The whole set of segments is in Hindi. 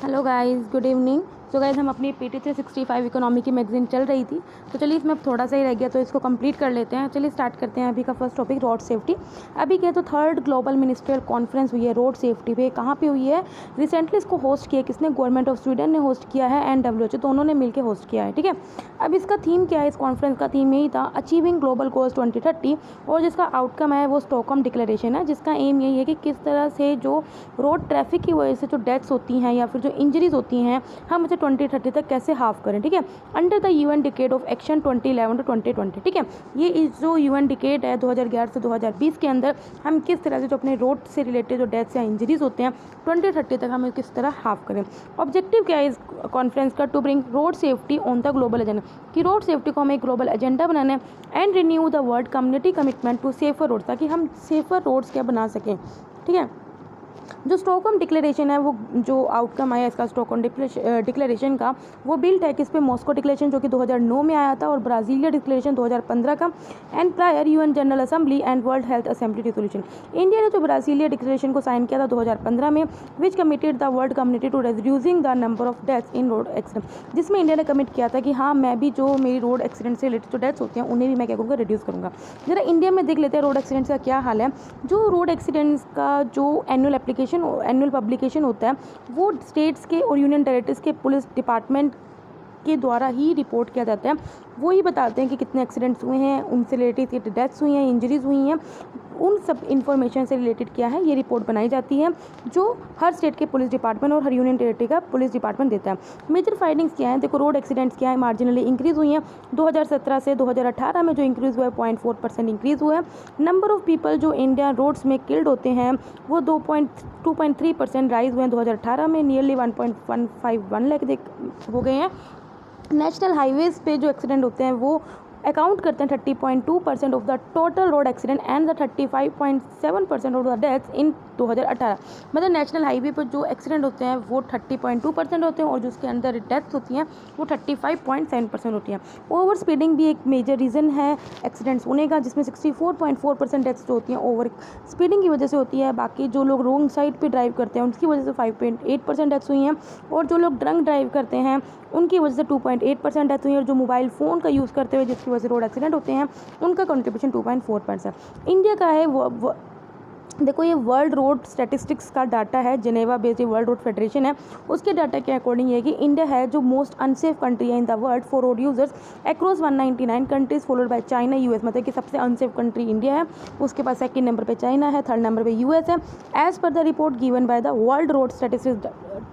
Hello guys, good evening. So guys, हम अपनी PT 365 इकोनॉमी की मैगजीन चल रही थी, तो चलिए इसमें अब थोड़ा सा ही रह गया, तो इसको कंप्लीट कर लेते हैं। चलिए स्टार्ट करते हैं। अभी का फर्स्ट टॉपिक रोड सेफ्टी। अभी क्या तो थर्ड ग्लोबल मिनिस्ट्रियल कॉन्फ्रेंस हुई है रोड सेफ्टी पे। कहाँ पे हुई है? रिसेंटली इसको होस्ट किया किसने? गवर्नमेंट ऑफ स्वीडन ने होस्ट किया है एंड WHO दोनों ने मिलकर होस्ट किया है। ठीक है, अब इसका थीम क्या है? इस कॉन्फ्रेंस का थीम यही था, अचीविंग ग्लोबल गोल्स 2030, और जिसका आउटकम है वो स्टॉकहोम डिक्लेरेशन है, जिसका एम यही है कि किस तरह से जो रोड ट्रैफिक की वजह से जो डेथ्स होती हैं या फिर जो इंजरीज होती हैं, हम इसे 2030 तक कैसे हाफ करें। ठीक है, under the UN decade of action 2011 to 2020। ठीक है, ये इस जो UN डिकेड है 2011 से 2020 के अंदर हम किस तरह से जो अपने रोड से रिलेटेड जो डेथ्स या इंजरीज होते हैं 2030 तक हम किस तरह हाफ करें। ऑब्जेक्टिव क्या है इस कॉन्फ्रेंस का? To bring road safety on the global agenda, कि रोड सेफ्टी को हमें एक ग्लोबल एजेंडा बनाना है and renew the world community commitment to safer road, ताकि हम सेफर रोड्स क्या बना सकें। ठीक है, जो स्टॉकहोम डिक्लेरेशन है वो जो आउटकम आया इसका स्टॉकहोम डिक्लेरेशन का, वो बिल्ट है किस पे? मॉस्को डिक्लेरेशन जो कि 2009 में आया था, और ब्राज़ीलिया डिक्लेरेशन 2015 का, and prior UN general assembly and world health assembly resolution. India ने जो ब्राज़ीलिया डिक्लेरेशन को साइन किया था 2015 में, which committed the world community to reducing the number of deaths in road accident, जिसमें इंडिया ने कमिट किया था कि हाँ, मैं भी जो मेरी रोड एक्सीडेंट से रिलेटेड जो डेथ्स होते हैं उन्हें भी मैं क्या करूँगा? रिड्यूस करूँगा। जरा इंडिया में देख लेते हैं रोड एक्सीडेंट्स का क्या हाल है। जो रोड एक्सीडेंट्स का जो एनुअल पब्लिकेशन होता है, वो स्टेट्स के और यूनियन टेरेटरीज के पुलिस डिपार्टमेंट के द्वारा ही रिपोर्ट किया जाता है। वो ही बताते हैं कि कितने एक्सीडेंट्स हुए हैं, उनसे रिलेटेड कितनी डेथ्स हुई हैं, इंजरीज हुई हैं, उन सब इन्फॉर्मेशन से रिलेटेड क्या है ये रिपोर्ट बनाई जाती है, जो हर स्टेट के पुलिस डिपार्टमेंट और हर यूनियन टेरेटरी का पुलिस डिपार्टमेंट देता है। मेजर फाइंडिंग्स क्या है? देखो, रोड एक्सीडेंट्स क्या है? मार्जिनली इंक्रीज़ हुई हैं 2017 से 2018 में। जो इंक्रीज़ हुआ है 0.4% इंक्रीज़ हुआ है। नंबर ऑफ पीपल जो इंडिया रोड्स में किल्ड होते हैं वो 2.3% राइज हुए हैं 2018 में, नियरली 1.151 लाख हो गए हैं। नेशनल हाईवेज़ पे जो एक्सीडेंट होते हैं वो अकाउंट करते हैं 30.2% of the total road accident and the 35.7% of the deaths in 2018। मतलब नेशनल हाईवे पर जो एक्सीडेंट होते हैं वो 30.2% होते हैं, और जो उसके अंदर डेथ्स होती हैं वो 35.7% होती हैं। ओवर स्पीडिंग भी एक मेजर रीज़न है एक्सीडेंट्स होने का, जिसमें 64.4% डेथ्स जो होती हैं ओवर स्पीडिंग की वजह से होती है। बाकी जो लोग रॉन्ग साइड पर ड्राइव करते हैं उनकी वजह से 5.8% डेथ्स हुई हैं, और जो लोग ड्रंक ड्राइव करते हैं उनकी वजह से 2.8% डेथ हुई है, और जो मोबाइल फ़ोन का यूज़ करते हुए जिसकी वजह से रोड एक्सीडेंट होते हैं उनका कंट्रीब्यूशन 2.4%। इंडिया का है वो देखो, ये वर्ल्ड रोड स्टैटिस्टिक्स का डाटा है, Geneva based world road federation है, उसके डाटा के अकॉर्डिंग है कि इंडिया है जो मोस्ट अनसेफ कंट्री है in the world for road users across 199 countries, followed by China, US। मतलब कि सबसे अनसेफ कंट्री इंडिया है, उसके पास सेकंड नंबर पे चाइना है, थर्ड नंबर पे US है, as per the report given by the world road statistics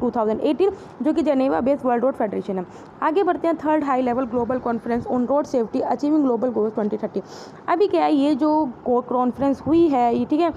2018, जो कि Geneva based world road federation है। आगे बढ़ते हैं, third high level global conference on road safety achieving global goals 2030। अभी क्या है, ये जो कॉन्फ्रेंस हुई है ये, ठीक है,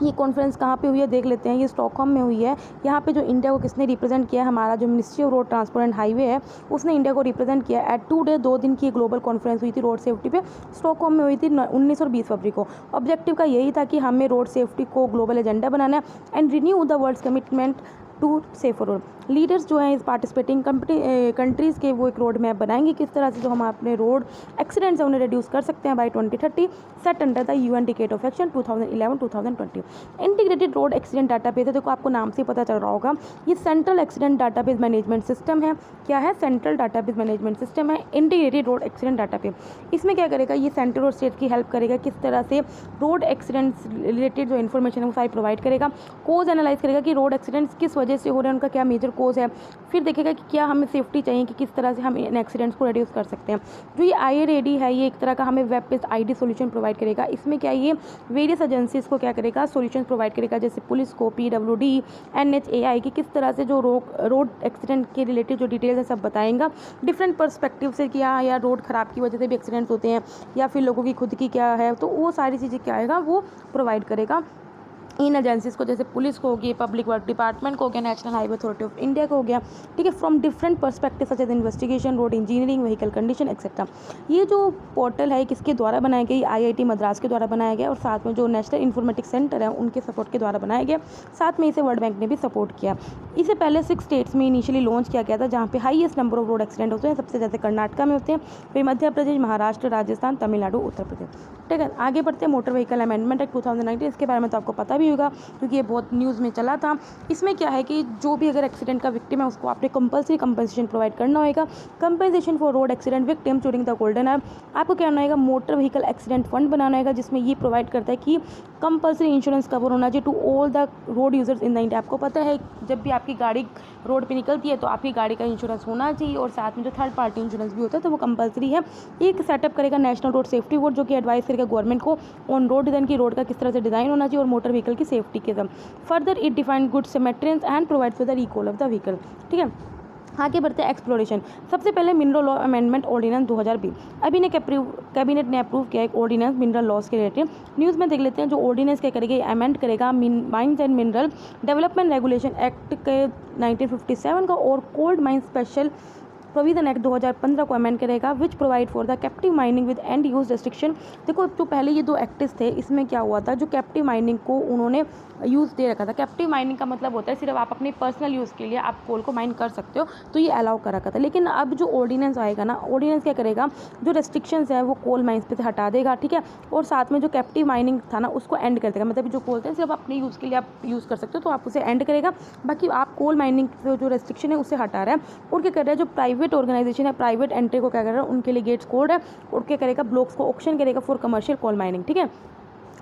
ये कॉन्फ्रेंस कहाँ पे हुई है देख लेते हैं। ये स्टॉकहोम में हुई है। यहाँ पे जो इंडिया को किसने रिप्रेजेंट किया? हमारा जो ministry of road transport and highway है उसने इंडिया को रिप्रेजेंट किया। एट 2 डे 2 दिन की ग्लोबल कॉन्फ्रेंस हुई थी रोड सेफ्टी पे, स्टॉकहोम में हुई थी 19 और 20 फरवरी को। ऑब्जेक्टिव का यही था कि हमें रोड सेफ्टी को ग्लोबल एजेंडा बनाना है and renew the world's commitment to safer road. Leaders जो हैं इस पार्टिसिपेटिंग कंट्रीज़ के, वो एक रोड मैप बनाएंगे किस तरह से जो हम अपने रोड एक्सीडेंट्स हैं उन्हें रिड्यूस कर सकते हैं by 2030, set under the UN decade of action 2011-2020। Integrated road accident database है। देखो, आपको नाम से पता चल रहा होगा, ये central accident database management system है। क्या है? सेंट्रल डाटाबेस मैनेजमेंट सिस्टम है, इंटीग्रेटेड रोड एक्सीडेंट डाटाबेस। इसमें क्या करेगा? ये सेंट्रल और स्टेट की हेल्प करेगा किस तरह से रोड एक्सीडेंट्स रिलेटेड जो इन्फॉर्मेशन है वो सारी प्रोवाइड करेगा। कोज एनालाइज करेगा कि रोड एक्सीडेंट्स किस वजह से हो रहे हैं, उनका क्या मेजर कोज है। फिर देखेगा कि क्या हमें सेफ्टी चाहिए, कि किस तरह से हम इन एक्सीडेंट्स को रिड्यूस कर सकते हैं। जो ये IRAD है, ये एक तरह का हमें web based ID solution provide करेगा। इसमें क्या, ये वेरियस एजेंसीज को क्या करेगा? सोल्यूशन प्रोवाइड करेगा, जैसे पुलिस को, PWD, NHAI की किस तरह से जो रोड एक्सीडेंट के रिलेटेड जो डिटेल्स है सब बताएगा डिफरेंट पर्सपेक्टिव से, कि हाँ यार रोड ख़राब की वजह से भी एक्सीडेंट्स होते हैं, या फिर लोगों की खुद की क्या है, तो वो सारी चीज़ें क्या आएगा वो प्रोवाइड करेगा इन एजेंसीज़ को, जैसे पुलिस को हो गई, पब्लिक वर्क डिपार्टमेंट को हो गया, national highway authority of India को हो गया। ठीक है, from different perspective such as investigation, road engineering, vehicle condition etcetera. ये जो पोर्टल है किसके द्वारा बनाया गया? IIT मद्रास के द्वारा बनाया गया, और साथ में जो नेशनल इन्फॉर्मेटिक्स सेंटर है उनके सपोर्ट के द्वारा बनाया गया। साथ में इसे वर्ल्ड बैंक ने भी सपोर्ट किया। इसे पहले 6 स्टेट्स में इनिशियली लॉन्च किया गया था, जहाँ पे highest number of road accident होते हैं। सबसे ज़्यादा कर्नाटका में होते हैं, फिर मध्य प्रदेश, महाराष्ट्र, राजस्थान, तमिलनाडु, उत्तर प्रदेश। ठीक है, आगे बढ़ते हैं। मोटर व्हीकल अमेंडमेंट एक्ट 2019, इसके बारे में तो आपको पता भी ही होगा क्योंकि ये बहुत न्यूज़ में चला था। इसमें क्या है कि जो भी अगर एक्सीडेंट का विक्टिम है उसको आपने कंपल्सरी कंपनसेशन प्रोवाइड करना होगा। Compensation for road accident victim during the golden hour, आपको क्या करना होगा, मोटर व्हीकल एक्सीडेंट फंड बनाना होगा जिसमें ये प्रोवाइड करता है कि कंपल्सरी इंश्योरेंस कवर होना चाहिए to all the road users in the India. आपको पता है जब भी आपकी गाड़ी रोड पे निकलती है तो आपकी गाड़ी का इंश्योरेंस होना चाहिए और साथ में जो थर्ड पार्टी इंश्योरेंस भी होता है तो वो कंपल्सरी है। एक सेटअप करेगा नेशनल रोड सेफ्टी बोर्ड जो कि एडवाइस करेगा गवर्नमेंट को ऑन रोड डिज़ाइन की रोड का किस तरह से डिज़ाइन होना चाहिए और मोटर व्हीकल की सेफ्टी के सब। फर्दर इट डिफाइन गुड सिमेट्रेंस and provide for the recall of the vehicle. ठीक है, आगे बढ़ते हैं एक्सप्लोरेशन। सबसे पहले मिनरल लॉ अमेंडमेंट ऑर्डिनेंस 2020 अभी ने कैबिनेट ने अप्रूव किया एक ऑर्डिनेंस मिनरल लॉज के रिलेटेड। न्यूज़ में देख लेते हैं जो ऑर्डिनेंस क्या करेगा, अमेंड करेगा mines and mineral development regulation act के 1957 का और cold mine special provision act 2015 को अमेंड करेगा which provide for the captive mining with and use restriction. देखो जो पहले ये दो एक्ट्स थे इसमें क्या हुआ था, जो कैप्टिव माइनिंग को उन्होंने यूज़ दे रखा था। कैप्टिव माइनिंग का मतलब होता है सिर्फ आप अपने पर्सनल यूज़ के लिए आप कोल को माइन कर सकते हो, तो ये अलाउ कर रखा था। लेकिन अब जो ऑर्डिनेंस आएगा ना, ऑर्डिनेंस क्या करेगा, जो रेस्ट्रिक्शंस है वो कोल माइंस पे से हटा देगा। ठीक है, और साथ में जो कैप्टिव माइनिंग था ना उसको एंड कर देगा। मतलब जो कोल थे सिर्फ अपने यूज़ के लिए आप यूज़ कर सकते हो तो आप उसे एंड करेगा, बाकी आप कोल माइनिंग जो रेस्ट्रिक्शन है उसे हटा रहा है। और क्या कर रहा है, जो प्राइवेट ऑर्गेनाइजेशन है प्राइवेट एंट्री को क्या कर रहा है, उनके लिए गेट्स कोड है और क्या करेगा, ब्लॉक्स को ऑक्शन करेगा फॉर कमर्शियल कोल माइनिंग। ठीक है,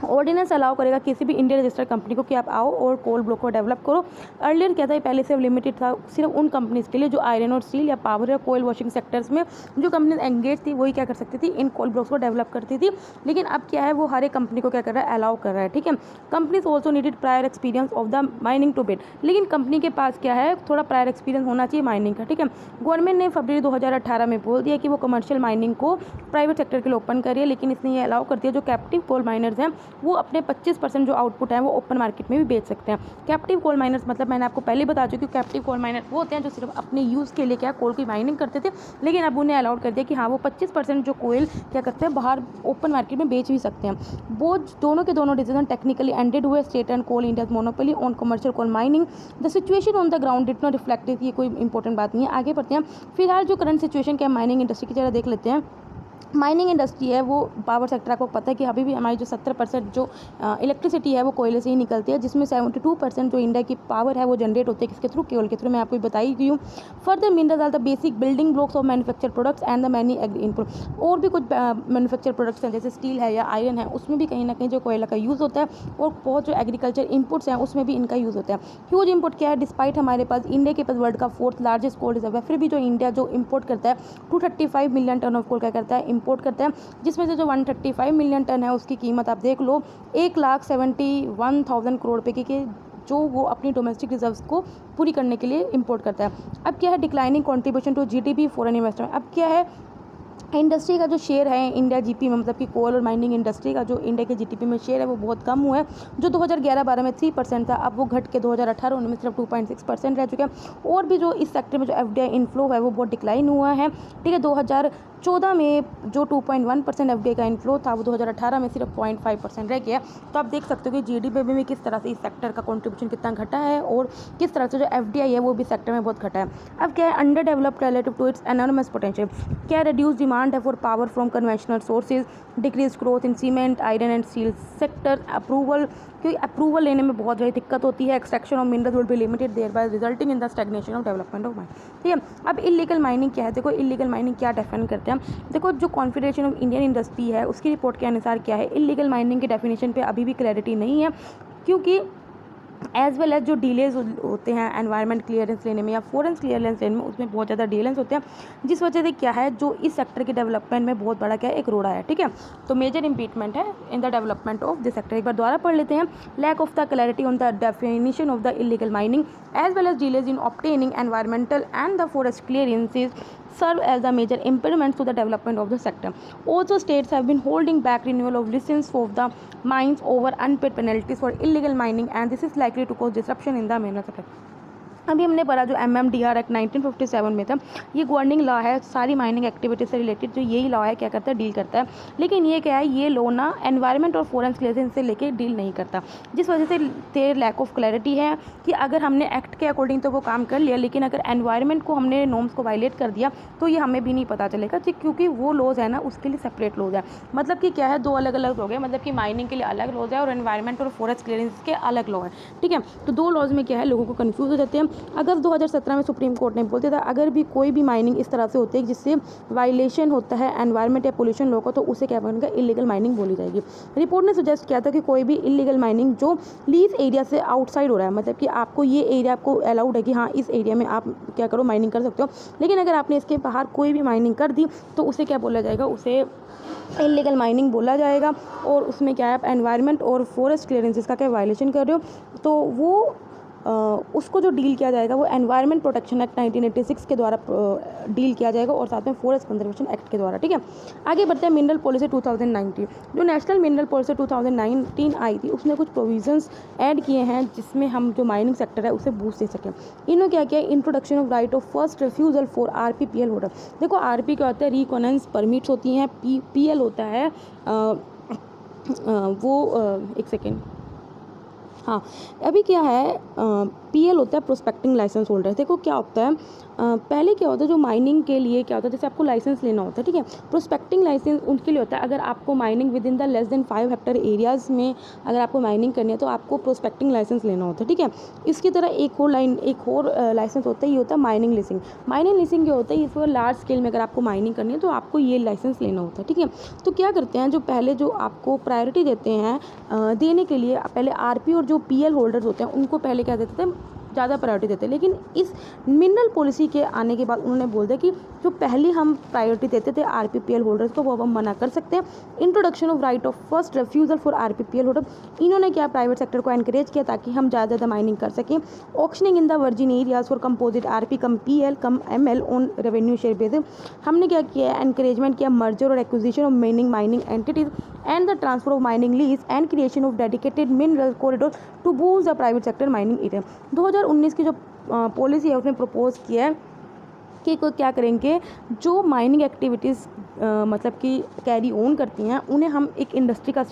ऑर्डिनेंस अलाउ करेगा किसी भी इंडियन रजिस्टर्ड कंपनी को कि आप आओ और कोल ब्लॉक को डेवलप करो। अर्लियर क्या था, पहले से लिमिटेड था सिर्फ उन कंपनीज़ के लिए जो आयरन और स्टील या पावर या कोयल वॉशिंग सेक्टर्स में जो कंपनीज एंगेज थी वही क्या कर सकती थी, इन कोल ब्लॉक्स को डेवलप करती थी। लेकिन अब क्या है, वो हर एक कंपनी को क्या कर रहा है, अलाउ कर रहा है। ठीक है, companies also needed prior experience of the mining to bid, लेकिन कंपनी के पास क्या है, थोड़ा प्रायर एक्सपीरियंस होना चाहिए माइनिंग का। ठीक है, गवर्नमेंट ने फरवरी 2018 में बोल दिया कि वो कमर्शियल माइनिंग को प्राइवेट सेक्टर के लिए ओपन करिए, लेकिन इसने ये अलाउ कर दिया जो कैप्टिव कोल माइनर्स हैं वो अपने 25% जो आउटपुट है वो ओपन मार्केट में भी बेच सकते हैं। कैप्टिव कोल माइनर्स मतलब मैंने आपको पहले बता चुकी हूँ, कैप्टिव कोल माइनर वो होते हैं जो सिर्फ अपने यूज़ के लिए क्या कोल की माइनिंग करते थे, लेकिन अब उन्हें अलाउड कर दिया कि हाँ वो 25% जो कोयल क्या करते हैं बाहर ओपन मार्केट में बेच भी सकते हैं। वो दोनों के दोनों डिसीजन टेक्निकली एंडेड हुए state and coal India monopoly on commercial coal mining. The situation on the ground did not reflect, ये कोई इंपॉर्टेंट बात नहीं है। आगे बढ़ते हैं, फिलहाल जो करंट सिचुएशन क्या है माइनिंग इंडस्ट्री की जरा देख लेते हैं। माइनिंग इंडस्ट्री है वो पावर सेक्टर, आपको पता है कि अभी भी हमारी जो 70% जो इलेक्ट्रिसिटी है वो कोयले से ही निकलती है, जिसमें 72% जो इंडिया की पावर है वो जनरेट होती है किसके थ्रू, केवल के थ्रू, मैं आपको बताई गई हूँ। Further minerals are the basic building blocks of manufacture products and the many agri input. और भी कुछ मैन्युफैक्चर प्रोडक्ट्स हैं जैसे स्टील है या आयरन है, उसमें भी कहीं ना कहीं जो कोयला का यूज़ होता है, और बहुत जो एग्रीकल्चर इनपुट्स हैं उसमें भी इनका यूज़ होता है। ह्यूज इम्पोर्ट क्या है, डिस्पाइट हमारे पास इंडिया के पास वर्ल्ड का 4th लार्जेस्ट कोल रिजर्व है, फिर भी जो इंडिया जो इम्पोर्ट करता है 235 मिलियन टन ऑफ कोल क्या करता है, इम्पोर्ट करता है, जिसमें से जो 135 मिलियन टन है उसकी कीमत आप देख लो 1,71,000 करोड़ रुपये की, जो वो अपनी डोमेस्टिक रिजर्व्स को पूरी करने के लिए इंपोर्ट करता है। अब क्या है, declining contribution to GDP foreign investment. अब क्या है, इंडस्ट्री का जो शेयर है इंडिया जीपी में, मतलब कि कोल और माइनिंग इंडस्ट्री का जो इंडिया के जीडीपी में शेयर है वो बहुत कम हुआ है। जो 2011-12 में 3% था, अब वो घट के 2018-19 में सिर्फ 2.6% रह चुका है। और भी जो इस सेक्टर में जो एफडीआई इनफ्लो है वो बहुत डिक्लाइन हुआ है। ठीक है, 2014 में जो 2.1% एफडीआई का इनफ्लो था वो 2018 में सिर्फ 0.5% रह गया। तो आप देख सकते हो कि जीडीपी में किस तरह से इस सेक्टर का कॉन्ट्रीब्यूशन कितना घटा है और किस तरह से जो एफडीआई है वो भी सेक्टर में बहुत घटा है। अब क्या है, underdeveloped relative to its enormous potential. क्या, रिड्यूस डिमांड है for power from conventional sources, decrease growth in cement iron and steel sector, approval, क्योंकि अप्रूवल लेने में बहुत ज़्यादा दिक्कत होती है। Extraction of minerals will be limited thereby resulting in the stagnation of development of mine. ठीक है, अब इलीगल माइनिंग क्या है, देखो इलीगल माइनिंग क्या डेफिन करते हैं। देखो जो कॉन्फेडरेशन ऑफ इंडियन इंडस्ट्री है उसकी रिपोर्ट के अनुसार क्या है, इलीगल माइनिंग की डेफिनेशन पे अभी भी क्लैरिटी नहीं है, क्योंकि एज वेल एज जो डिलेज होते हैं एनवायरनमेंट क्लियरेंस लेने में या फॉरेंस क्लियरेंस लेने में, उसमें बहुत ज़्यादा डिलेंस होते हैं, जिस वजह से क्या है जो इस सेक्टर के डेवलपमेंट में बहुत बड़ा क्या है एक रोड़ा है। ठीक है, तो मेजर इम्पीटमेंट है in the development of this sector. एक बार दोबारा पढ़ लेते हैं। Lack of the clarity on the definition of the illegal mining as well as delays in obtaining environmental and the forest clearances serve as the major impediments to the development of the sector. Also, states have been holding back renewal of license of the mines over unpaid penalties for illegal mining, and this is likely to cause disruption in the mineral sector. अभी हमने पढ़ा जो MMDR एक्ट 1957 में था, ये गवर्निंग लॉ है, सारी माइनिंग एक्टिविटीज से रिलेटेड जो यही लॉ है क्या करता है, डील करता है। लेकिन ये क्या है, ये लॉ ना एनवायरनमेंट और फॉरेस्ट क्लियरेंस से लेके डील नहीं करता, जिस वजह से देयर लैक ऑफ क्लैरिटी है कि अगर हमने एक्ट के अकॉर्डिंग तो वो काम कर लिया, लेकिन अगर एनवायरनमेंट को हमने नॉर्म्स को वायलेट कर दिया तो ये हमें भी नहीं पता चलेगा, क्योंकि वो लॉज है ना उसके लिए सेपरेट लॉज है। मतलब कि क्या है, दो अलग अलग लॉ है, मतलब कि माइनिंग के लिए अलग लॉज है और एनवायरनमेंट और फॉरेस्ट क्लियरेंस के अलग लॉ है। ठीक है, तो दो लॉज में क्या है, लोगों को कन्फ्यूज हो जाते हैं। अगर 2017 में सुप्रीम कोर्ट ने बोल दिया था अगर भी कोई भी माइनिंग इस तरह से होती है जिससे वायलेशन होता है एनवायरनमेंट या पोल्यूशन लॉ का, तो उसे क्या बनेगा, इलीगल माइनिंग बोली जाएगी। रिपोर्ट ने सजेस्ट किया था कि कोई भी इलीगल माइनिंग जो लीज एरिया से आउटसाइड हो रहा है, मतलब कि आपको ये एरिया आपको अलाउड है कि हाँ इस एरिया में आप क्या करो, माइनिंग कर सकते हो, लेकिन अगर आपने इसके बाहर कोई भी माइनिंग कर दी तो उसे क्या बोला जाएगा, उसे इलीगल माइनिंग बोला जाएगा। और उसमें क्या है, आप एनवायरनमेंट और फॉरेस्ट क्लियरेंसेस का क्या वायलेशन कर रहे हो, तो वो उसको जो डील किया जाएगा वो एनवायरनमेंट प्रोटेक्शन एक्ट 1986 के द्वारा डील किया जाएगा और साथ में फॉरेस्ट कंजर्वेशन एक्ट के द्वारा। ठीक है, आगे बढ़ते हैं मिनरल पॉलिसी 2019। जो नेशनल मिनरल पॉलिसी 2019 आई थी उसने कुछ प्रोविजंस ऐड किए हैं जिसमें हम जो माइनिंग सेक्टर है उसे बूस्ट दे सकें। इन्होंने क्या किया, introduction of right of first refusal for RPPL holder. देखो RP क्या होता है, रिकॉनेंस परमिट्स होती हैं, PL होता है एक सेकेंड, हाँ अभी क्या है, PL होता है प्रोस्पेक्टिंग लाइसेंस होल्डर। देखो क्या होता है, पहले क्या होता है, जो माइनिंग के लिए क्या होता है, जैसे आपको लाइसेंस लेना होता है, ठीक है, प्रोस्पेक्टिंग लाइसेंस उनके लिए होता है अगर आपको mining with in the less than 5 hectare areas में अगर आपको माइनिंग करनी है तो आपको प्रोस्पेक्टिंग लाइसेंस लेना होता है। ठीक है, इसकी तरह एक और लाइसेंस होता है, ये होता है माइनिंग लीसिंग। माइनिंग लीसिंग क्या होता है, इसको लार्ज स्केल में अगर आपको माइनिंग करनी है तो आपको ये लाइसेंस लेना होता है। ठीक है, तो क्या करते हैं, जो पहले जो आपको प्रायोरिटी देते हैं देने के लिए, पहले RP और जो PL होल्डर्स होते हैं उनको पहले क्या देते थे, ज़्यादा प्रायोरिटी देते हैं। लेकिन इस मिनरल पॉलिसी के आने के बाद उन्होंने बोल दिया कि जो पहले हम प्रायोरिटी देते थे RPPL होल्डर्स को वो अब हम मना कर सकते हैं। Introduction of right of first refusal for RPPL holder, इन्होंने क्या प्राइवेट सेक्टर को एनकरेज किया ताकि हम ज़्यादा माइनिंग कर सकें। Auctioning in the virgin areas for composite RP cum PL cum ML on revenue share basis, हमने क्या किया, एनकरेजमेंट किया मर्जर और acquisition of mining entities and the transfer of mining lease and creation of dedicated mineral corridor to boost the private sector mining area. 2019 की जो पॉलिसी है उसमें प्रपोज किया है कि कोई क्या करेंगे, जो माइनिंग एक्टिविटीज़ मतलब कि कैरी ऑन करती हैं उन्हें हम एक इंडस्ट्री का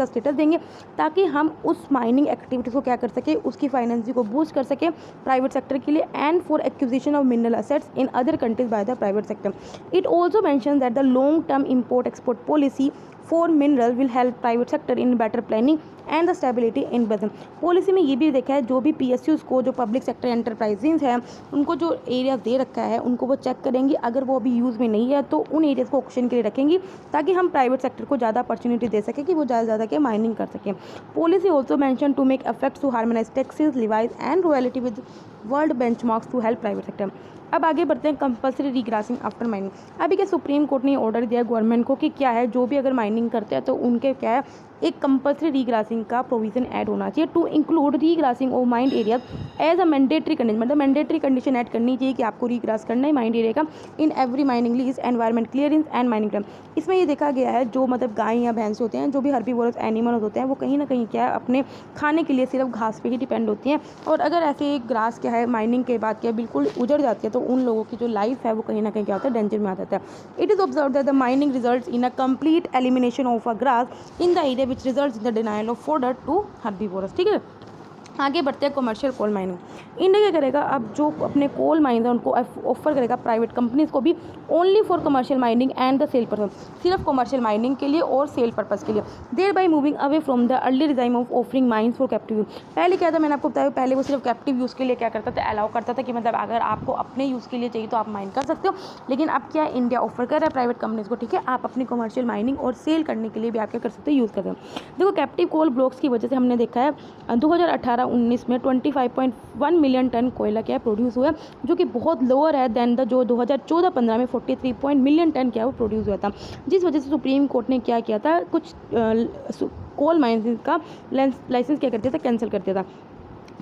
स्टेटस देंगे ताकि हम उस माइनिंग एक्टिविटीज़ को क्या कर सके, उसकी फाइनेंसिंग को बूस्ट कर सके प्राइवेट सेक्टर के लिए and for acquisition of mineral assets in other countries by the private sector. It also mention that the long term import export policy for mineral will help private sector in better planning and the stability in business. Policy में ये भी देखा है जो भी PSUs को, जो पब्लिक सेक्टर एंटरप्राइजेज हैं, उनको जो एरिया दे रखा है उनको वो चेक करेंगी, अगर वो अभी यूज़ में नहीं है तो उन एरियाज़ को ऑक्शन के लिए रखेंगी ताकि हम प्राइवेट सेक्टर को ज़्यादा अपॉर्चुनिटी दे सकें कि वो ज़्यादा क्या माइनिंग कर सकें। Policy also mention to make effects to harmonize taxes levies and royalty with world benchmarks to help private sector. अब आगे बढ़ते हैं कंपल्सरी रीग्रासिंग आफ्टर माइनिंग। अभी क्या सुप्रीम कोर्ट ने ऑर्डर दिया गवर्नमेंट को कि क्या है, जो भी अगर माइनिंग करते हैं तो उनके क्या है, एक कंपल्सरी रीग्रासिंग का प्रोविजन ऐड होना चाहिए to include regrassing of mined area as a mandatory condition. मतलब मैंडेटरी कंडीशन ऐड करनी चाहिए कि आपको रीग्रास करना है माइंड एरिया का in every mining lease environment clearance and mining term. इसमें ये देखा गया है जो मतलब गाय या भैंस होते हैं, जो भी हर्बीवोरस एनिमल होते हैं, वो कहीं ना कहीं क्या है अपने खाने के लिए सिर्फ घास पे ही डिपेंड होती हैं, और अगर ऐसे एक ग्रास क्या है माइनिंग के बाद क्या बिल्कुल उजड़ जाती है तो उन लोगों की जो लाइफ है वो कहीं ना कहीं क्या होता है, डेंजर में आ जाता है। It is observe that the mining results in a complete elimination of a grass in the area which results in the denial of fodder to herbivorous. ठीक है, आगे बढ़ते हैं कमर्शियल कोल माइनिंग। इंडिया क्या करेगा, अब जो अपने कोल माइंस हैं उनको ऑफर करेगा प्राइवेट कंपनीज को भी only for commercial mining and the sale purpose, सिर्फ कमर्शियल माइनिंग के लिए और सेल पर्पज के लिए। Thereby moving away from the early regime of offering mines for captive use. पहले क्या था, मैंने आपको बताया, पहले वो सिर्फ कैप्टिव यूज़ के लिए क्या करता था, अलाउ करता था कि मतलब अगर आपको अपने यूज़ के लिए चाहिए तो आप माइन कर सकते हो, लेकिन अब क्या इंडिया ऑफर कर रहा है प्राइवेट कंपनीज को, ठीक है, आप अपनी कमर्शियल माइनिंग और सेल करने के लिए भी आप क्या कर सकते हो, यूज़ कर रहे हो। देखो कैप्टिव कोल ब्लॉक्स की वजह से हमने देखा है 2018-19 में 25.1 मिलियन टन कोयला क्या प्रोड्यूस हुआ है, जो कि बहुत लोअर है देन द जो 2014-15 में 43 मिलियन टन क्या वो प्रोड्यूस हुआ था, जिस वजह से सुप्रीम कोर्ट ने क्या किया था, कुछ कोल माइंस का लाइसेंस क्या कर दिया था, कैंसिल कर दिया था।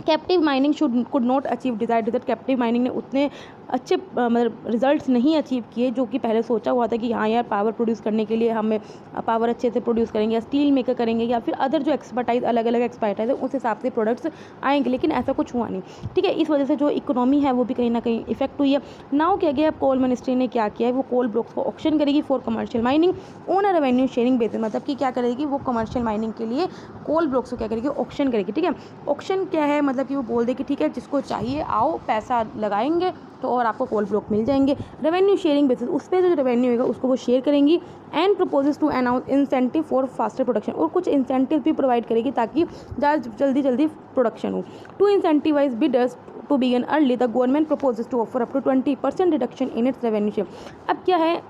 Captive mining could not achieve desired result. Captive mining ने उतने अच्छे मतलब रिजल्ट्स नहीं अचीव किए जो कि पहले सोचा हुआ था कि हाँ यार पावर प्रोड्यूस करने के लिए हमें पावर अच्छे से प्रोड्यूस करेंगे या स्टील मेकर करेंगे या फिर अदर जो एक्सपर्टाइज अलग अलग एक्सपर्टाइज है उस हिसाब से प्रोडक्ट्स आएंगे, लेकिन ऐसा कुछ हुआ नहीं। ठीक है, इस वजह से जो इकोनॉमी है वो भी कहीं ना कहीं इफेक्ट हुई है। नाउ क्या गया, कोल मिनिस्ट्री ने क्या किया है, वो कोल ब्लॉक्स को ऑक्शन करेगी for commercial mining on a revenue sharing basis. मतलब कि क्या करेगी, वो कमर्शियल माइनिंग के लिए कोल ब्लॉक्स को क्या करेगी, ऑक्शन करेगी। ठीक है, ऑक्शन क्या है, मतलब कि वो बोल दे कि ठीक है जिसको चाहिए आओ पैसा लगाएंगे तो और आपको कोल ब्लॉक मिल जाएंगे। रेवेन्यू शेयरिंग बेसिस, उस पर जो रेवेन्यू होगा उसको वो शेयर करेंगी। And proposes to announce incentive for faster production, और कुछ इंसेंटिव भी प्रोवाइड करेगी ताकि जल्दी प्रोडक्शन हो। To incentivize bidders to begin early the government proposes to offer up to 20% reduction in its revenue share. अब क्या है,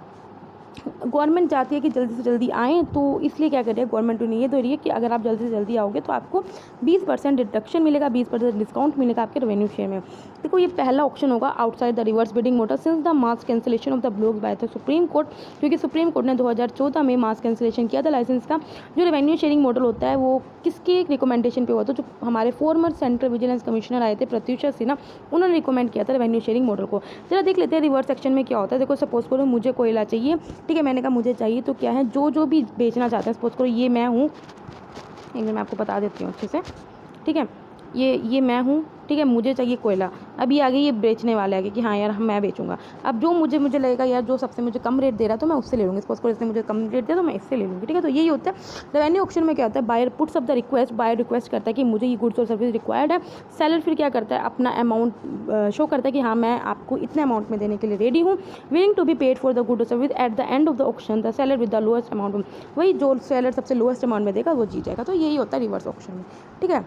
गवर्नमेंट चाहती है कि जल्दी से जल्दी आएँ, तो इसलिए क्या कर रही है गवर्नमेंट उन्हें ये दे रही है कि अगर आप जल्दी से जल्दी आओगे तो आपको 20% रिडक्शन मिलेगा, 20% डिस्काउंट मिलेगा आपके रेवेन्यू शेयर में। देखो ये पहला ऑप्शन होगा outside the reverse bidding mode since the mass cancellation of the blocks by the supreme court, क्योंकि सुप्रीम कोर्ट ने 2014 में मास कैंसिलेशन किया था लाइसेंस का। जो रेवेन्यू शेयरिंग मॉडल होता है वो किसके रिकमेंडेशन पे हुआ था, जो हमारे फॉर्मर सेंट्रल विजिलेंस कमिश्नर आए थे प्रत्युषा सिन्हा, उन्होंने रिकमेंड किया था रेवेन्यू शेयरिंग मॉडल को। जरा देख लेते हैं रिवर्स सेक्शन में क्या होता है। देखो सपोज करो मुझे कोयला चाहिए, ठीक है, मैंने कहा मुझे चाहिए, तो क्या है जो भी बेचना चाहते हैं, सपोज करो ये मैं हूँ, एक मैं आपको बता देती हूँ अच्छे से। ठीक है, ये मैं हूँ, ठीक है, मुझे चाहिए कोयला। अब ये आगे ये बेचने वाले आगे कि हाँ यार मैं बेचूंगा। अब जो मुझे लगेगा यार जो सबसे मुझे कम रेट दे रहा है तो मैं उससे ले लूँगी। सपोज करो इसने मुझे कम रेट दिया तो मैं इससे ले लूँगी। ठीक है, तो यही होता है रेवेन्यू ऑक्शन में। क्या होता है, buyer puts up the request, buyer request करता है कि मुझे ये गुड्स और सर्विस रिक्वायर्ड है। सेलर फिर क्या करता है, अपना अमाउंट शो करता है कि हाँ मैं आपको इतने अमाउंट में देने के लिए रेडी हूँ। Willing to be paid for the good or service at the end of the auction the seller with the lowest amount, वही जो सेलर सबसे लोएस्ट अमाउंट में देगा वो जीत जाएगा। तो यही होता है रिवर्स ऑक्शन में। ठीक है,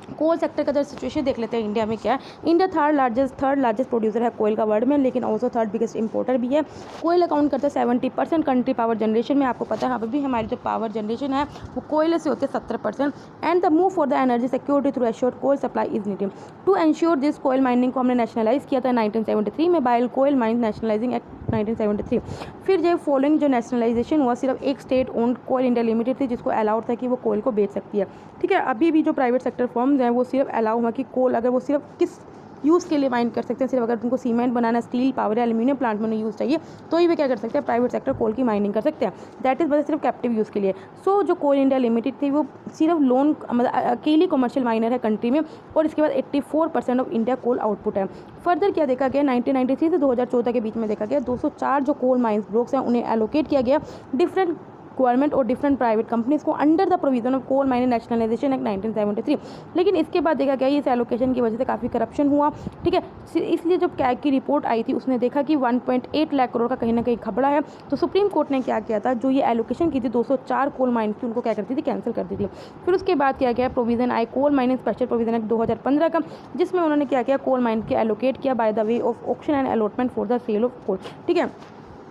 कोल सेक्टर का जो सिचुएशन देख लेते हैं इंडिया में क्या है। इंडिया थर्ड लार्जेस्ट प्रोड्यूसर है कोयल का वर्ल्ड में, लेकिन ऑल्सो थर्ड बिगेस्ट इंपोर्टर भी है। कोयल अकाउंट करता है 70% कंट्री पावर जनरेशन में। आपको पता है अभी भी हमारी जो पावर जनरेशन है वो कोयले से होते हैं 70%। And the move for the energy security through assured coal supply is needed to ensure this. Coal mining को हमने नेशनलाइज किया था 1973 में, by coal mine nationalizing act 1973। फिर जो फॉलोइंग जो नेशनलाइजेशन हुआ सिर्फ एक state owned coal India limited थी जिसको अलाउड था कि वो कोयल को बेच सकती है। ठीक है, अभी भी जो प्राइवेट सेक्टर फर्म्स हैं वो सिर्फ अलाउ हुआ कि कोल अगर वो सिर्फ किस यूज़ के लिए माइन कर सकते हैं, सिर्फ अगर उनको सीमेंट बनाना, स्टील, पावर या एल्यूमिनियम प्लांट में उन्हें यूज़ चाहिए तो ही वे क्या कर सकते हैं, प्राइवेट सेक्टर कोल की माइनिंग कर सकते हैं। दैट इज़ बस सिर्फ कैप्टिव यूज़ के लिए। सो जो कोल इंडिया लिमिटेड थी वो सिर्फ लोन मतलब अकेली कमर्शियल माइनर है कंट्री में, और इसके बाद 84% ऑफ इंडिया कोल आउटपुट है। फर्दर क्या देखा गया, 1993 से 2014 के बीच में देखा गया 204 जो कोल माइंस ब्लॉक्स हैं उन्हें एलोकेट किया गया डिफरेंट गवर्नमेंट और डिफरेंट प्राइवेट कंपनीज को under the provision of coal mining nationalization act 1973। लेकिन इसके बाद देखा गया इस एलोकेशन की वजह से काफ़ी करप्शन हुआ। ठीक है, इसलिए जब कैग की रिपोर्ट आई थी उसने देखा कि 1.8 लाख करोड़ का कहीं ना कहीं खबड़ा है। तो सुप्रीम कोर्ट ने क्या किया था, जो ये एलोकेशन की थी 204 कोल माइन की उनको क्या करती थी, कैंसिल कर दी थी। फिर उसके बाद क्या किया, provision I coal mining special provision act 2015 का, जिसमें उन्होंने क्या किया, कोल माइन के एलोकेट किया by the way of auction and allotment for the sale of coal. ठीक है,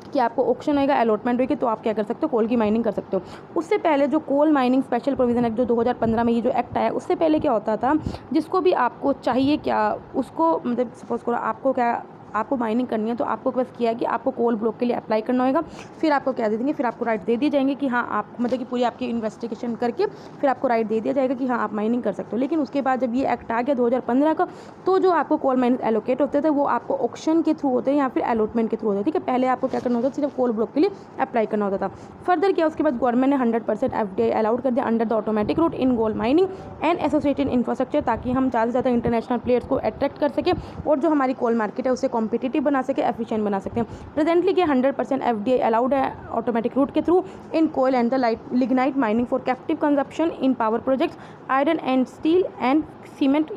कि आपको ऑक्शन होएगा, अलॉटमेंट होगी तो आप क्या कर सकते हो, कोल की माइनिंग कर सकते हो। उससे पहले जो coal mining special provision act जो 2015 में ये जो एक्ट आया, उससे पहले क्या होता था, जिसको भी आपको चाहिए क्या उसको मतलब सपोज करो आपको क्या आपको माइनिंग करनी है तो आपको बस किया है कि आपको कोल ब्लॉक के लिए अप्लाई करना होगा। फिर आपको क्या दे देंगे, फिर आपको राइट दे दिए जाएंगे कि हाँ आप मतलब कि पूरी आपकी इन्वेस्टिगेशन करके फिर आपको राइट दे दिया जाएगा कि हाँ आप माइनिंग कर सकते हो। लेकिन उसके बाद जब ये एक्ट आ गया 2015 का, तो जो आपको कोल माइनिंग एलोकेट होते थे वो आपको ऑक्शन के थ्रू होते हैं या फिर अलॉटमेंट के थ्रू होते हैं। ठीक है, पहले आपको क्या करना होता था, सिर्फ कोल ब्लॉक के लिए अप्लाई करना होता था। फर्दर क्या, उसके बाद गवर्नमेंट ने 100% FDI अलाउड कर दिया under the automatic route in gold mining and associated infrastructure, ताकि हम ज़्यादा से ज़्यादा इंटरनेशनल प्लेयर्स को अट्रैक्ट कर सके और जो हमारी कोल मार्केट है उसे कॉम्पिटिटिव बना सके, एफिशिएंट बना सकते हैं। प्रेजेंटली क्या 100% FDI अलाउड है ऑटोमेटिक रूट के through in coal and the lignite mining for captive consumption in power projects, iron and steel and cement.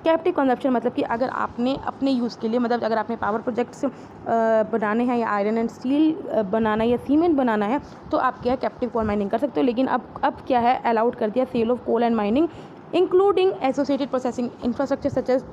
Captive consumption मतलब कि अगर आपने अपने यूज़ के लिए मतलब अगर आपने पावर प्रोजेक्ट्स बनाने हैं या आयरन एंड स्टील बनाना है या सीमेंट बनाना है तो आप क्या है कैप्टिव कोल माइनिंग कर सकते हो। लेकिन अब क्या है, अलाउड कर दिया sale of coal and mining including associated processing infrastructure such as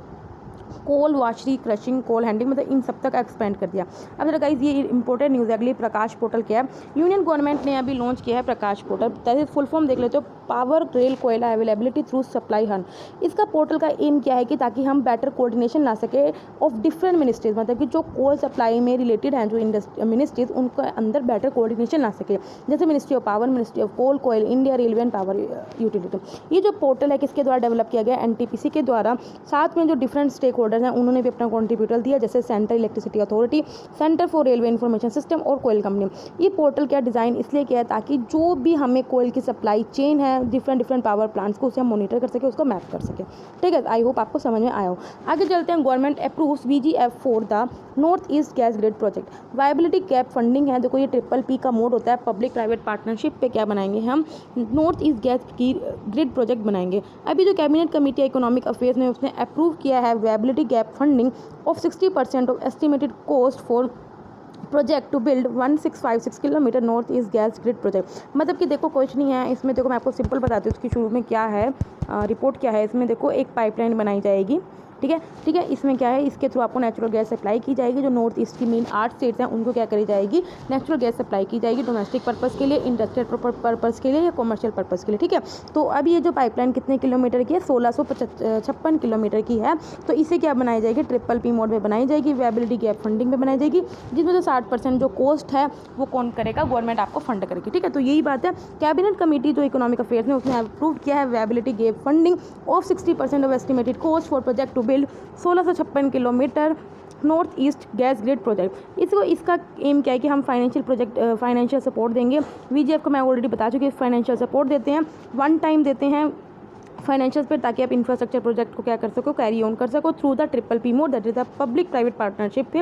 coal washery, crushing, coal handling, मतलब इन सब तक एक्सपेंड कर दिया। अब जरा गाइस ये इंपॉर्टेंट न्यूज़ है अगली, प्रकाश पोर्टल क्या है। यूनियन गवर्नमेंट ने अभी लॉन्च किया है Prakash portal. That is full form देख लेते हो, पावर रेल कोयला अवेलेबिलिटी थ्रू सप्लाई हन। इसका पोर्टल का एम क्या है कि ताकि हम बेटर कोऑर्डिनेशन ला सके ऑफ डिफरेंट मिनिस्ट्रीज, मतलब कि जो कोल सप्लाई में रिलेटेड हैं जो मिनिस्ट्रीज, उनके अंदर बेटर कोऑर्डिनेशन ला सके, जैसे ministry of power, ministry of coal, coal, India railway and power utility. ये जो पोर्टल है किसके द्वारा डेवलप किया गया? एनटीपीसी के द्वारा। साथ में जो डिफरेंट स्टेक होल्डर्स हैं उन्होंने भी अपना कॉन्ट्रीब्यूटर दिया, जैसे central electricity authority, centre for railway information system और कोयल कंपनी। ये पोर्टल क्या डिज़ाइन इसलिए किया है ताकि जो भी हमें कोयल की सप्लाई चेन है डिफरेंट पावर प्लांट्स को, उसे हम मॉनिटर कर सके, उसको मैप कर सके। ठीक है, आई होप आपको समझ में आया हो। आगे चलते हैं। Government approves VGF for the north east gas grid project. Viability gap funding है। देखो ये ट्रिपल P का मोड होता है, पब्लिक प्राइवेट पार्टनरशिप पे क्या बनाएंगे हम? नॉर्थ ईस्ट गैस की ग्रिड प्रोजेक्ट बनाएंगे। अभी जो कैबिनेट कमेटी इकोनॉमिक अफेयर्स ने उसने अप्रूव किया है viability gap funding of 60% of estimated cost for project to build 1656 kilometre north east gas grid project. मतलब कि देखो कुछ नहीं है इसमें, देखो मैं आपको सिंपल बताती हूँ उसकी शुरू में क्या है, रिपोर्ट क्या है इसमें। देखो एक पाइपलाइन बनाई जाएगी, ठीक है। इसमें क्या है, इसके थ्रू आपको नेचुरल गैस सप्लाई की जाएगी। जो नॉर्थ ईस्ट की मेन 8 स्टेट्स हैं उनको क्या करी जाएगी? नेचुरल गैस सप्लाई की जाएगी, डोमेस्टिक पर्पज़ के लिए, इंडस्ट्रियल पर्पज़ के लिए या कॉमर्शियल पर्पज़ के लिए, ठीक है। तो अब ये जो पाइपलाइन कितने किलोमीटर की है? 1656 किलोमीटर की है। तो इसे क्या बनाई जाएगी? ट्रिपल P मोड में बनाई जाएगी, वायबिलिटी गैप फंडिंग में बनाई जाएगी, जिसमें जो 60% जो कॉस्ट है वो कौन करेगा? गवर्नमेंट आपको फंड करेगी, ठीक है। तो यही बात है। कैबिनेट कमेटी जो इकोनॉमिक अफेयर्स ने उसने अप्रूव किया है viability gap funding of 60% of estimated cost for project to build 1656 kilometre north east gas grid project. इसका एम क्या है कि हम फाइनेंशियल सपोर्ट देंगे। VGF को मैं ऑलरेडी बता चुकी, फाइनेंशियल सपोर्ट देते हैं, वन टाइम देते हैं फाइनेंशियल पे, ताकि आप इंफ्रास्ट्रक्चर प्रोजेक्ट को क्या कर सको? कैरी ऑन कर सको through the triple P mode, that is the public private partnership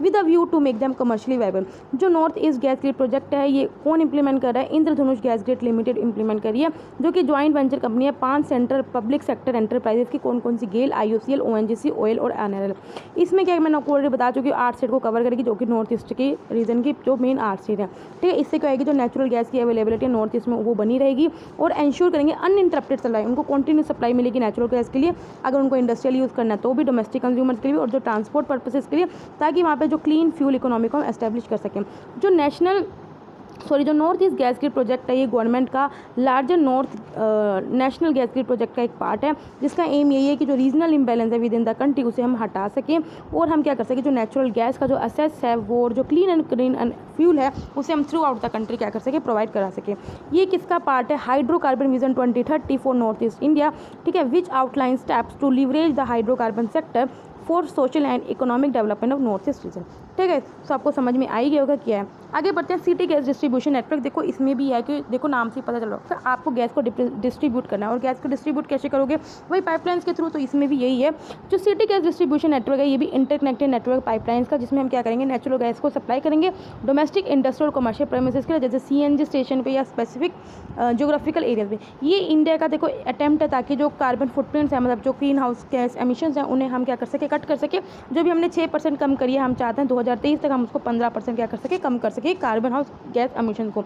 with a view to make them commercially viable. जो north east gas grid project है ये कौन इंप्लीमेंट कर रहा है? Indradhanush gas grid limited implement करी है, जो कि ज्वाइंट वेंचर कंपनी है 5 सेंट्रल पब्लिक सेक्टर एंटरप्राइजेस की। कौन कौन सी? गेल, IOCL, ONGC, ऑयल और NRL। इसमें क्या मैंने आपको ऑलरेडी बता चुकी हूँ, 8 स्टेट को कवर करेगी, जो कि नॉर्थ ईस्ट की रीजन की जो मेन 8 स्टेट है, ठीक है। इससे क्या होगी, जो नेचुरल गैस की अवेलेबिलिटी नॉर्थ ईस्ट में वो बनी रहेगी और एंश्योर करेंगे अनइंटरप्टेड सप्लाई, उनको कंटिन्यू सप्लाई मिलेगी नेचुरल गैस के लिए, अगर उनको इंडस्ट्रियल यूज़ करना है तो भी, डोमेस्टिक कंज्यूमर्स के लिए और जो ट्रांसपोर्ट पर्पसेस के लिए, ताकि वहाँ पे जो क्लीन फ्यूल इकोनॉमी को हम एस्टेब्लिश कर सकें। जो north east gas grid project है ये गवर्नमेंट का larger national gas grid project का एक पार्ट है, जिसका एम यही है कि जो रीजनल इम्बैलेंस है विद इन द कंट्री उसे हम हटा सकें और हम क्या कर सकें, जो नेचुरल गैस का जो असेस है वो, जो क्लीन एंड फ्यूल है उसे हम थ्रू आउट द कंट्री क्या कर सकें? प्रोवाइड करा सकें। ये किसका पार्ट है? Hydrocarbon vision 2030 for north east India, ठीक है, which outline steps to leverage the hydrocarbon sector for social and economic development of north east region, ठीक है। तो आपको समझ में आई गया होगा क्या है। आगे बढ़ते हैं। City gas distribution network. देखो इसमें भी है कि देखो नाम से ही पता चल रहा है आपको गैस को डिस्ट्रीब्यूट करना है, और गैस को डिस्ट्रीब्यूट कैसे करोगे? वही पाइपलाइंस के थ्रू। तो इसमें भी यही है। जो सिटी गैस डिस्ट्रीब्यूशन नेटवर्क है ये भी इंटरकनेक्टेड नेटवर्क पाइपलाइंस का, जिसमें हम क्या करेंगे? नेचुरल गैस को सप्लाई करेंगे डोमेस्टिक, इंडस्ट्रियल और कमर्शियल प्रेमिसेस के लिए, जैसे CNG स्टेशन पे या स्पेसिफिक जोग्राफिकल एरियाज में। ये इंडिया का देखो अटेम्प्ट है ताकि जो कार्बन फुटप्रिंट्स है, मतलब जो ग्रीन हाउस गैस एमिशंस हैं, उन्हें हम क्या कर सके? कट कर सके। जो भी हमने 6% कम करी है, हम चाहते हैं 2023 तक हम उसको 15% क्या कर सके? कम कर सके कार्बन हाउस गैस एमिशन को।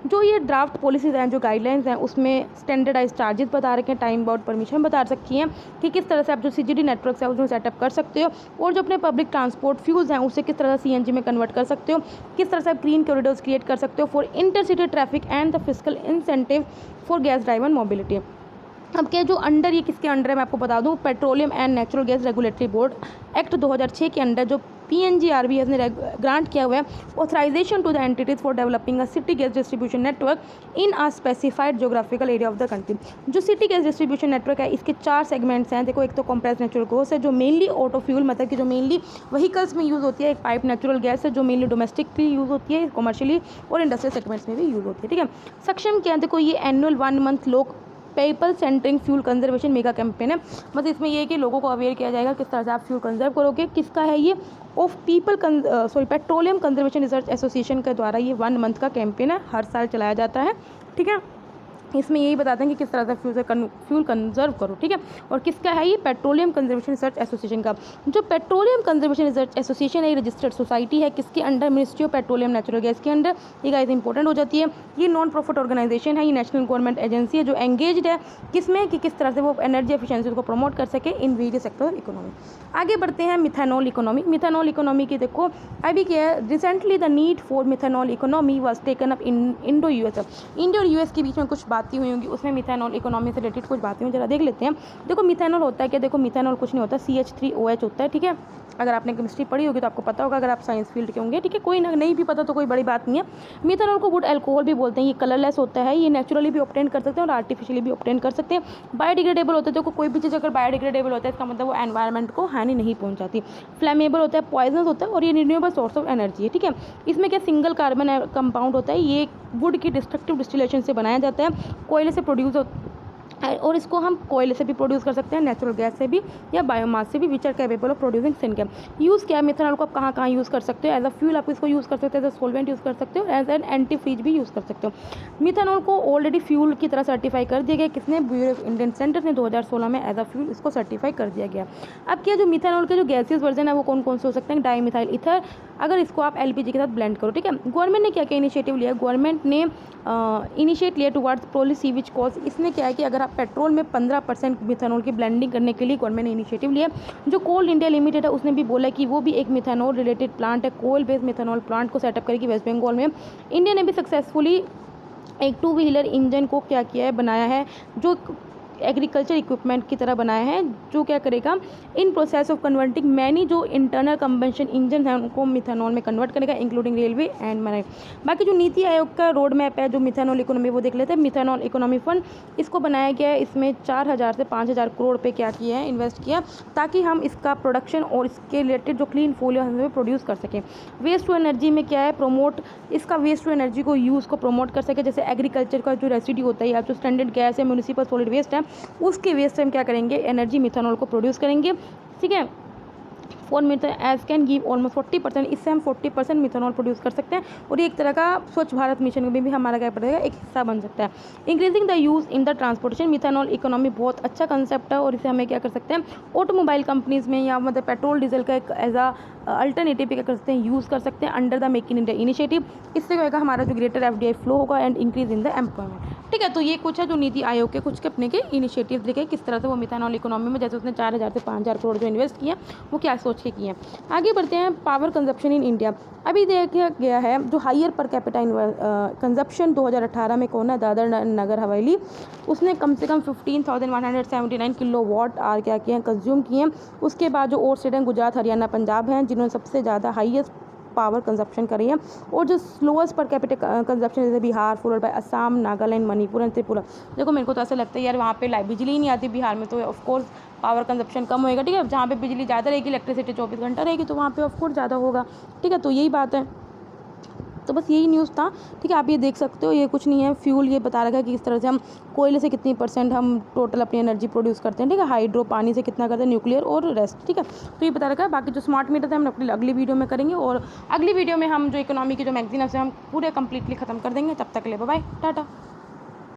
जो ये ड्राफ्ट पॉलिसीज हैं, जो गाइडलाइंस हैं, उसमें स्टैंडर्डाइज चार्जेस बता रखे हैं, टाइम बाउंड परमिशन बता रखी हैं कि किस तरह से आप जो CGD नेटवर्क है उसमें सेटअप कर सकते हो, और जो अपने पब्लिक ट्रांसपोर्ट फ्यूल्स हैं उसे किस तरह से CNG में कन्वर्ट कर सकते हो, किस तरह से आप ग्रीन कॉरिडोर्स क्रिएट कर सकते हो for intercity traffic and the fiscal incentive for gas driven mobility. अब क्या जो अंडर, ये किसके अंडर है मैं आपको बता दूं, petroleum and natural gas regulatory board act 2006 के अंडर जो PNGRB ने ग्रांट किया हुआ है authorization to the entities for developing a city gas distribution network in a specified geographical area of the country. जो सिटी गैस डिस्ट्रीब्यूशन नेटवर्क है इसके 4 सेगमेंट्स हैं। देखो एक तो कंप्रेस्ड नेचुरल गैस है जो मेनली ऑटो फ्यूल, मतलब कि जो मेनली व्हीकल्स में यूज़ होती है। एक पाइप नेचुरल गैस है जो मेनली डोमेस्टिकली यूज़ होती है, कमर्शियली और इंडस्ट्रियल सेगमेंट्स में भी यूज़ होती है, ठीक है। सक्षम क्या है? देखो ये एनुअल 1 मंथ लोग people centering fuel conservation mega campaign है। मतलब इसमें ये है कि लोगों को अवेयर किया जाएगा किस तरह से आप फ्यूल कंजर्व करोगे। किसका है ये? Of petroleum conservation research association के द्वारा ये 1 मंथ का कैंपेन है, हर साल चलाया जाता है, ठीक है। इसमें यही बताते हैं कि किस तरह से फ्यूल कंजर्व करो, ठीक है। और किसका है ये? पेट्रोलियम कंजर्वेशन रिसर्च एसोसिएशन का। जो पेट्रोलियम कंजर्वेशन रिसर्च एसोसिएशन है ये रजिस्टर्ड सोसाइटी है, किसके under? Ministry of petroleum natural gas के अंडर। ये गाइस इंपॉर्टेंट हो जाती है। ये नॉन प्रॉफिट ऑर्गेनाइजेशन है, ये नेशनल गवर्नमेंट एजेंसी है जो एंगेज्ड है किसमें कि किस तरह से वो एनर्जी एफिशिएंसी को प्रमोट कर सके in various sector of economy. आगे बढ़ते हैं मिथेनॉल इकोनॉमी। मिथेनॉल इकोनॉमी की देखो अभी क्या है, recently the need for methanol economy was taken up in Indo US। India और US के बीच में कुछ बातें हुई होंगी, उसमें मिथेनॉल इकोनॉमी से रिलेटेड कुछ बातें हुई, जरा देख लेते हैं। देखो मिथेनॉल होता है क्या, देखो मिथेनॉल कुछ नहीं होता, CH3OH होता है, ठीक है। अगर आपने केमिस्ट्री पढ़ी होगी तो आपको पता होगा, अगर आप साइंस फील्ड के होंगे, ठीक है। कोई नहीं भी पता तो कोई बड़ी बात नहीं है। मिथेनॉल को वुड अल्कोहल भी बोलते हैं। ये कलरलेस होता है, ये नेचुरली भी ऑब्टेन कर सकते हैं और आर्टिफिशियली भी ऑब्टेन कर सकते हैं। बायोडिग्रेडेबल होता है, देखो कोई भी चीज़ अगर बायोडिग्रेडेबल होता है इसका मतलब वो एनवायरनमेंट को हानि नहीं पहुंचाती। फ्लेमेबल होता है, पॉइजनस होता है और ये रिन्यूएबल सोर्स ऑफ एनर्जी है, ठीक है। इसमें क्या सिंगल कार्बन कंपाउंड होता है, ये वुड की डिस्ट्रक्टिव डिस्टिलेशन से बनाया जाता है, कोयले से प्रोड्यूस और इसको हम कोयले से भी प्रोड्यूस कर सकते हैं, नेचुरल गैस से भी या बायोमास से भी, which are capable of producing synchem. Use क्या है मिथेनॉल को, आप कहाँ कहाँ यूज़ कर सकते हो, एज अ फ्यूल आप इसको यूज़ कर सकते हो, एज अ सोलवेंट यूज़ कर सकते हो, एज एन एंटी फ्रीज भी यूज़ कर सकते हो। मिथेनॉल को ऑलरेडी फ्यूल की तरह सर्टिफाई कर दिया गया, किसने, ब्यूरो ऑफ इंडियन स्टैंडर्ड्स ने 2016 में एज अ फ्यूल इसको सर्टिफाई कर दिया गया। अब क्या जो मिथेनॉल के जो गैसियस वर्जन है वो कौन कौन से हो सकते हैं, डाईमिथाइल ईथर, अगर इसको आप LPG के साथ ब्लेंड करो, ठीक है। गवर्नमेंट ने क्या क्या इनिशिएटिव लिया, गवर्नमेंट ने इनिशिएट लिया टुवर्ड्स पॉलिसी विच कॉज, इसने क्या है कि अगर आप पेट्रोल में 15% मिथेनॉल की ब्लेंडिंग करने के लिए गवर्नमेंट ने इनिशिएटिव लिया। जो कोल इंडिया लिमिटेड है उसने भी बोला कि वो भी एक मिथेनॉल रिलेटेड प्लांट है, कोल बेस्ड मिथेनॉल प्लांट को सेटअप करेगी वेस्ट बंगाल में। इंडिया ने भी सक्सेसफुली एक 2 व्हीलर इंजन को क्या किया है, बनाया है, जो एग्रीकल्चर इक्विपमेंट की तरह बनाया है, जो क्या करेगा, in process of converting many जो इंटरनल कंबंशन इंजन है उनको मिथेनॉल में कन्वर्ट करेगा, इंक्लूडिंग रेलवे एंड मैराइन। बाकी जो नीति आयोग का रोड मैप है जो मिथेनॉल इकोनॉमी, वो देख लेते हैं। मिथेनॉल इकोनॉमी फंड इसको बनाया गया है, इसमें 4000 से 5000 करोड़ पे क्या किया है, इन्वेस्ट किया, ताकि हम इसका प्रोडक्शन और इसके रिलेटेड जो क्लीन फ्यूल है प्रोड्यूस कर सकें। वेस्ट टू एनर्जी में क्या है, प्रमोट इसका वेस्ट टू एनर्जी को यूज़ को प्रमोट कर सके, जैसे एग्रीकल्चर का जो रेसिड्यू होता है या जो स्टैंडर्ड गैस है, म्यूनिसिपल सॉलिड वेस्ट है, उसके वेस्ट से हम क्या करेंगे, एनर्जी मिथेनॉल को प्रोड्यूस करेंगे, ठीक है। For methane as can give almost 40%, इससे हम 40% मिथेनॉल प्रोड्यूस कर सकते हैं और ये एक तरह का स्वच्छ भारत मिशन में भी हमारा क्या पड़ेगा, एक हिस्सा बन सकता है। Increasing the use in the transportation, methanol economy बहुत अच्छा कंसेप्ट है और इसे हमें क्या कर सकते हैं, ऑटोमोबाइल कंपनीज़ में या मतलब पेट्रोल डीजल का एक एज अ अल्टरनेटिव क्या कर सकते हैं, यूज़ कर सकते हैं under the make in India initiative. इससे क्या होगा, हमारा जो ग्रेटर FDI फ्लो होगा and increase in the employment, ठीक है। तो ये कुछ है जो नीति आयोग के कुछ के अपने के इनिशिएटिव दिखे, किस तरह से वो मिथेनॉल इकोनॉमी में, जैसे उसने 4000 से 5000 करोड़ जो इन्वेस्ट किया वो क्या सोच के किए हैं। आगे बढ़ते हैं, पावर कंजप्शन इन इंडिया। अभी देखा गया है जो हायर पर कैपिटा कंजप्शन 2018 में कौन है, दादर नगर हवेली, उसने कम से कम 15,179 किलोवाट आवर क्या किए हैं, कंज्यूम किए हैं। उसके बाद जो और स्टेट हैं, गुजरात, हरियाणा, पंजाब हैं, जिन्होंने सबसे ज़्यादा हाईएस्ट पावर कंजप्शन करी है। और जो स्लोएस्ट पर कैपिटा कंजप्शन, जैसे Bihar followed by Assam, Nagaland, Manipur and Tripura. देखो मेरे को तो ऐसा लगता है यार वहाँ पे बिजली ही नहीं आती बिहार में, तो ऑफकोर्स पावर कंजप्शन कम होएगा, ठीक है। जहाँ पे बिजली ज़्यादा रहेगी, इलेक्ट्रिसिटी 24 घंटा रहेगी, तो वहाँ पे ऑफकोर्स ज़्यादा होगा, ठीक है। तो यही बात है, तो बस यही न्यूज़ था, ठीक है। आप ये देख सकते हो, ये कुछ नहीं है, फ्यूल ये बता रखा है कि इस तरह से हम कोयले से कितनी % हम टोटल अपनी एनर्जी प्रोड्यूस करते हैं, ठीक है। हाइड्रो पानी से कितना करते हैं, न्यूक्लियर और रेस्ट, ठीक है। तो ये बता रखा है। बाकी जो स्मार्ट मीटर है हम अपनी अगली वीडियो में करेंगे और अगली वीडियो में हम जो इकोनॉमी की जो मैगजीन है उसे हम पूरे कंप्लीटली खत्म कर देंगे। तब तक के लिए बाय बाय, टाटा।